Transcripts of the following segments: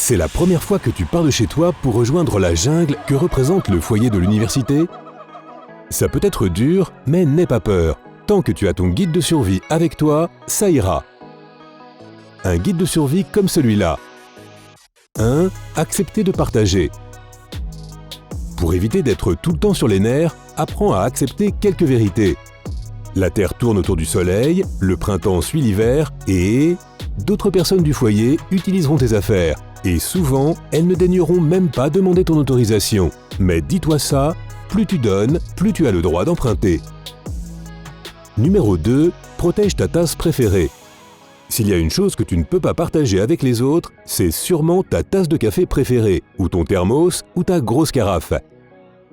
C'est la première fois que tu pars de chez toi pour rejoindre la jungle que représente le foyer de l'université? Ça peut être dur, mais n'aie pas peur. Tant que tu as ton guide de survie avec toi, ça ira. Un guide de survie comme celui-là. 1. Accepter de partager. Pour éviter d'être tout le temps sur les nerfs, apprends à accepter quelques vérités. La Terre tourne autour du Soleil, le printemps suit l'hiver et d'autres personnes du foyer utiliseront tes affaires. Et souvent, elles ne daigneront même pas demander ton autorisation. Mais dis-toi ça, plus tu donnes, plus tu as le droit d'emprunter. Numéro 2. Protège ta tasse préférée. S'il y a une chose que tu ne peux pas partager avec les autres, c'est sûrement ta tasse de café préférée, ou ton thermos, ou ta grosse carafe.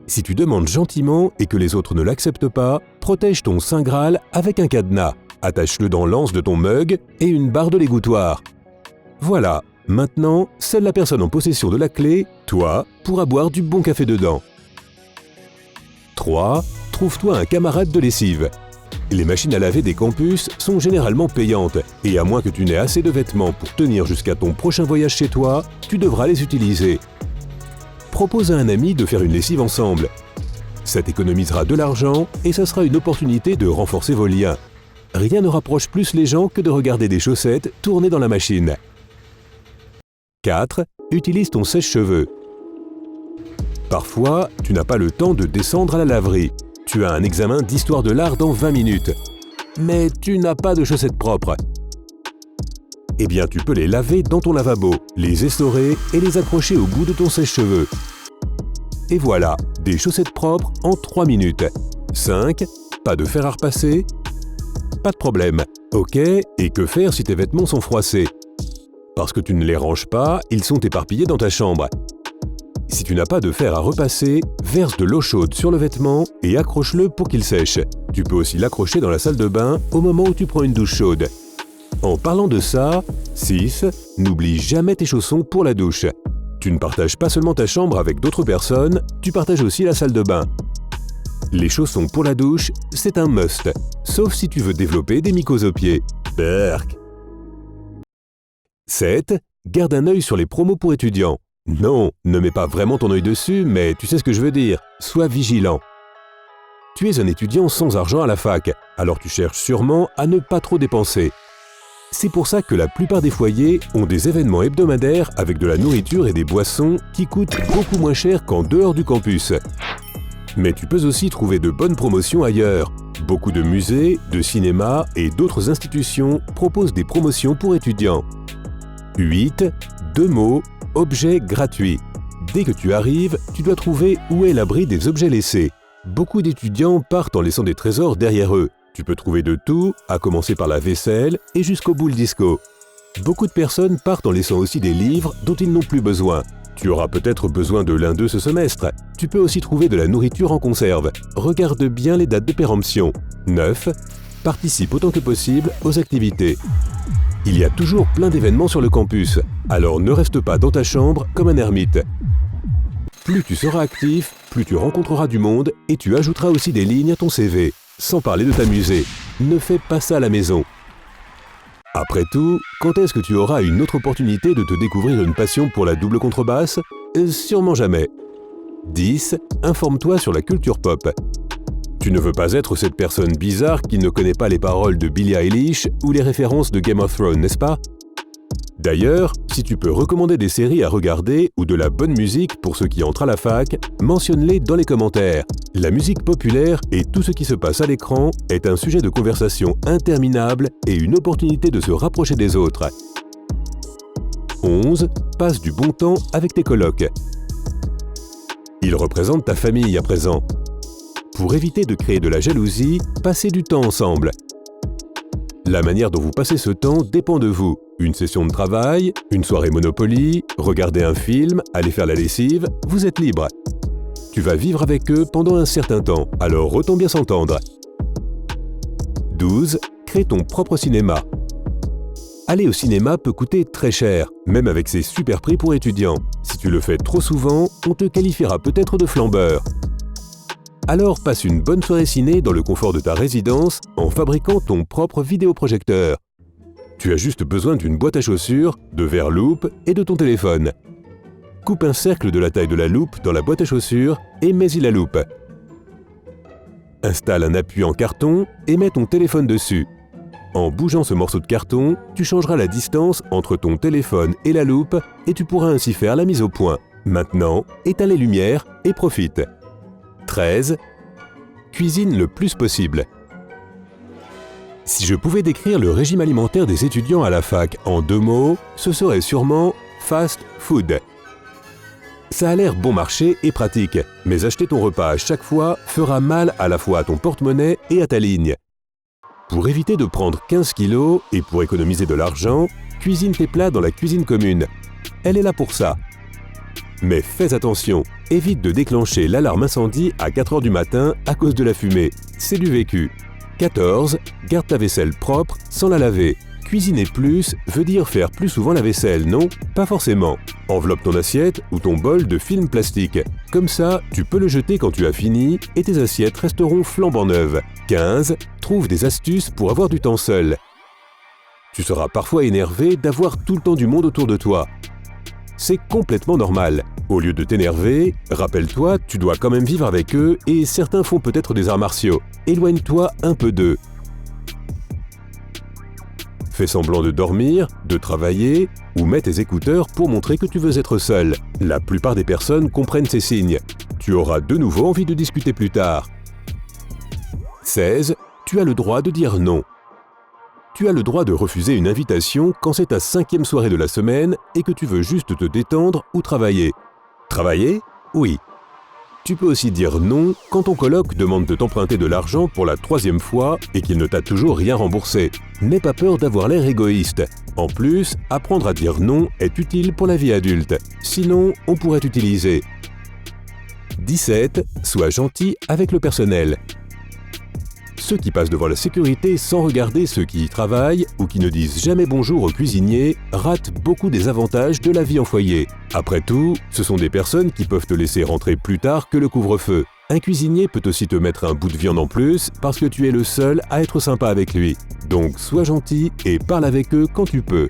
Si tu demandes gentiment et que les autres ne l'acceptent pas, protège ton Saint Graal avec un cadenas. Attache-le dans l'anse de ton mug et une barre de l'égouttoir. Voilà, maintenant, seule la personne en possession de la clé, toi, pourra boire du bon café dedans. 3. Trouve-toi un camarade de lessive. Les machines à laver des campus sont généralement payantes et à moins que tu n'aies assez de vêtements pour tenir jusqu'à ton prochain voyage chez toi, tu devras les utiliser. Propose à un ami de faire une lessive ensemble. Ça t'économisera de l'argent et ça sera une opportunité de renforcer vos liens. Rien ne rapproche plus les gens que de regarder des chaussettes tourner dans la machine. 4. Utilise ton sèche-cheveux. Parfois, tu n'as pas le temps de descendre à la laverie. Tu as un examen d'histoire de l'art dans 20 minutes. Mais tu n'as pas de chaussettes propres. Eh bien, tu peux les laver dans ton lavabo, les essorer et les accrocher au bout de ton sèche-cheveux. Et voilà, des chaussettes propres en 3 minutes. 5. Pas de fer à repasser? Pas de problème. Ok, et que faire si tes vêtements sont froissés? Parce que tu ne les ranges pas, ils sont éparpillés dans ta chambre. Si tu n'as pas de fer à repasser, verse de l'eau chaude sur le vêtement et accroche-le pour qu'il sèche. Tu peux aussi l'accrocher dans la salle de bain au moment où tu prends une douche chaude. En parlant de ça, 6. N'oublie jamais tes chaussons pour la douche. Tu ne partages pas seulement ta chambre avec d'autres personnes, tu partages aussi la salle de bain. Les chaussons pour la douche, c'est un must, sauf si tu veux développer des mycoses aux pieds. Berk. 7. Garde un œil sur les promos pour étudiants. Non, ne mets pas vraiment ton œil dessus, mais tu sais ce que je veux dire. Sois vigilant. Tu es un étudiant sans argent à la fac, alors tu cherches sûrement à ne pas trop dépenser. C'est pour ça que la plupart des foyers ont des événements hebdomadaires avec de la nourriture et des boissons qui coûtent beaucoup moins cher qu'en dehors du campus. Mais tu peux aussi trouver de bonnes promotions ailleurs. Beaucoup de musées, de cinémas et d'autres institutions proposent des promotions pour étudiants. 8. 2 mots. Objets gratuits. Dès que tu arrives, tu dois trouver où est l'abri des objets laissés. Beaucoup d'étudiants partent en laissant des trésors derrière eux. Tu peux trouver de tout, à commencer par la vaisselle et jusqu'aux boules disco. Beaucoup de personnes partent en laissant aussi des livres dont ils n'ont plus besoin. Tu auras peut-être besoin de l'un d'eux ce semestre. Tu peux aussi trouver de la nourriture en conserve. Regarde bien les dates de péremption. 9. Participe autant que possible aux activités. Il y a toujours plein d'événements sur le campus, alors ne reste pas dans ta chambre comme un ermite. Plus tu seras actif, plus tu rencontreras du monde et tu ajouteras aussi des lignes à ton CV. Sans parler de t'amuser, ne fais pas ça à la maison. Après tout, quand est-ce que tu auras une autre opportunité de te découvrir une passion pour la double contrebasse? Sûrement jamais. 10. Informe-toi sur la culture pop. Tu ne veux pas être cette personne bizarre qui ne connaît pas les paroles de Billie Eilish ou les références de Game of Thrones, n'est-ce pas? D'ailleurs, si tu peux recommander des séries à regarder ou de la bonne musique pour ceux qui entrent à la fac, mentionne-les dans les commentaires. La musique populaire et tout ce qui se passe à l'écran est un sujet de conversation interminable et une opportunité de se rapprocher des autres. 11. Passe du bon temps avec tes colocs. Ils représentent ta famille à présent. Pour éviter de créer de la jalousie, passez du temps ensemble. La manière dont vous passez ce temps dépend de vous. Une session de travail, une soirée Monopoly, regarder un film, aller faire la lessive, vous êtes libre. Tu vas vivre avec eux pendant un certain temps, alors autant bien s'entendre. 12. Crée ton propre cinéma. Aller au cinéma peut coûter très cher, même avec ses super prix pour étudiants. Si tu le fais trop souvent, on te qualifiera peut-être de flambeur. Alors passe une bonne soirée ciné dans le confort de ta résidence en fabriquant ton propre vidéoprojecteur. Tu as juste besoin d'une boîte à chaussures, de verre loupe et de ton téléphone. Coupe un cercle de la taille de la loupe dans la boîte à chaussures et mets-y la loupe. Installe un appui en carton et mets ton téléphone dessus. En bougeant ce morceau de carton, tu changeras la distance entre ton téléphone et la loupe et tu pourras ainsi faire la mise au point. Maintenant, éteins les lumières et profite. 13. Cuisine le plus possible. Si je pouvais décrire le régime alimentaire des étudiants à la fac en 2 mots, ce serait sûrement fast food. Ça a l'air bon marché et pratique, mais acheter ton repas à chaque fois fera mal à la fois à ton porte-monnaie et à ta ligne. Pour éviter de prendre 15 kilos et pour économiser de l'argent, cuisine tes plats dans la cuisine commune. Elle est là pour ça. Mais fais attention, évite de déclencher l'alarme incendie à 4 heures du matin à cause de la fumée. C'est du vécu. 14. Garde ta vaisselle propre sans la laver. Cuisiner plus veut dire faire plus souvent la vaisselle, non? Pas forcément. Enveloppe ton assiette ou ton bol de film plastique. Comme ça, tu peux le jeter quand tu as fini et tes assiettes resteront flambant neuves. 15. Trouve des astuces pour avoir du temps seul. Tu seras parfois énervé d'avoir tout le temps du monde autour de toi. C'est complètement normal. Au lieu de t'énerver, rappelle-toi, tu dois quand même vivre avec eux et certains font peut-être des arts martiaux. Éloigne-toi un peu d'eux. Fais semblant de dormir, de travailler ou mets tes écouteurs pour montrer que tu veux être seul. La plupart des personnes comprennent ces signes. Tu auras de nouveau envie de discuter plus tard. 16. Tu as le droit de dire non. Tu as le droit de refuser une invitation quand c'est ta 5e soirée de la semaine et que tu veux juste te détendre ou travailler. Travailler? Oui. Tu peux aussi dire non quand ton coloc demande de t'emprunter de l'argent pour la 3e fois et qu'il ne t'a toujours rien remboursé. N'aie pas peur d'avoir l'air égoïste. En plus, apprendre à dire non est utile pour la vie adulte. Sinon, on pourrait t'utiliser. 17. Sois gentil avec le personnel. Ceux qui passent devant la sécurité sans regarder ceux qui y travaillent ou qui ne disent jamais bonjour aux cuisiniers ratent beaucoup des avantages de la vie en foyer. Après tout, ce sont des personnes qui peuvent te laisser rentrer plus tard que le couvre-feu. Un cuisinier peut aussi te mettre un bout de viande en plus parce que tu es le seul à être sympa avec lui. Donc sois gentil et parle avec eux quand tu peux.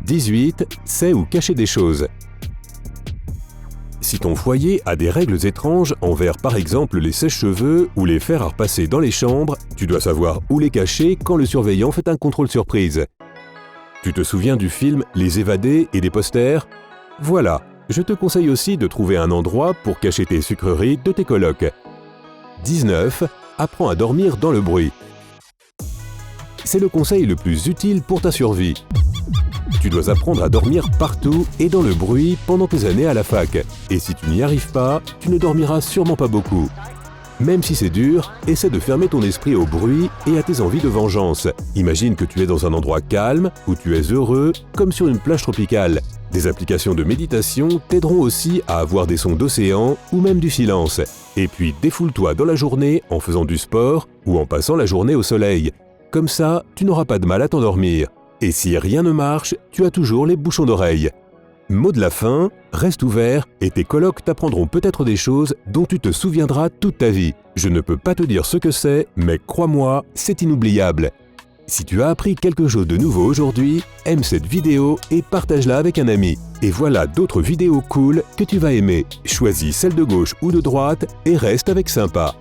18. Sais où cacher des choses. Si ton foyer a des règles étranges envers par exemple les sèche-cheveux ou les fers à repasser dans les chambres, tu dois savoir où les cacher quand le surveillant fait un contrôle surprise. Tu te souviens du film Les Évadés et des posters? Voilà, je te conseille aussi de trouver un endroit pour cacher tes sucreries de tes colocs. 19. Apprends à dormir dans le bruit. C'est le conseil le plus utile pour ta survie. Tu dois apprendre à dormir partout et dans le bruit pendant tes années à la fac. Et si tu n'y arrives pas, tu ne dormiras sûrement pas beaucoup. Même si c'est dur, essaie de fermer ton esprit au bruit et à tes envies de vengeance. Imagine que tu es dans un endroit calme, où tu es heureux, comme sur une plage tropicale. Des applications de méditation t'aideront aussi à avoir des sons d'océan ou même du silence. Et puis défoule-toi dans la journée en faisant du sport ou en passant la journée au soleil. Comme ça, tu n'auras pas de mal à t'endormir. Et si rien ne marche, tu as toujours les bouchons d'oreille. Mot de la fin, reste ouvert et tes colocs t'apprendront peut-être des choses dont tu te souviendras toute ta vie. Je ne peux pas te dire ce que c'est, mais crois-moi, c'est inoubliable. Si tu as appris quelque chose de nouveau aujourd'hui, aime cette vidéo et partage-la avec un ami. Et voilà d'autres vidéos cool que tu vas aimer. Choisis celle de gauche ou de droite et reste avec sympa.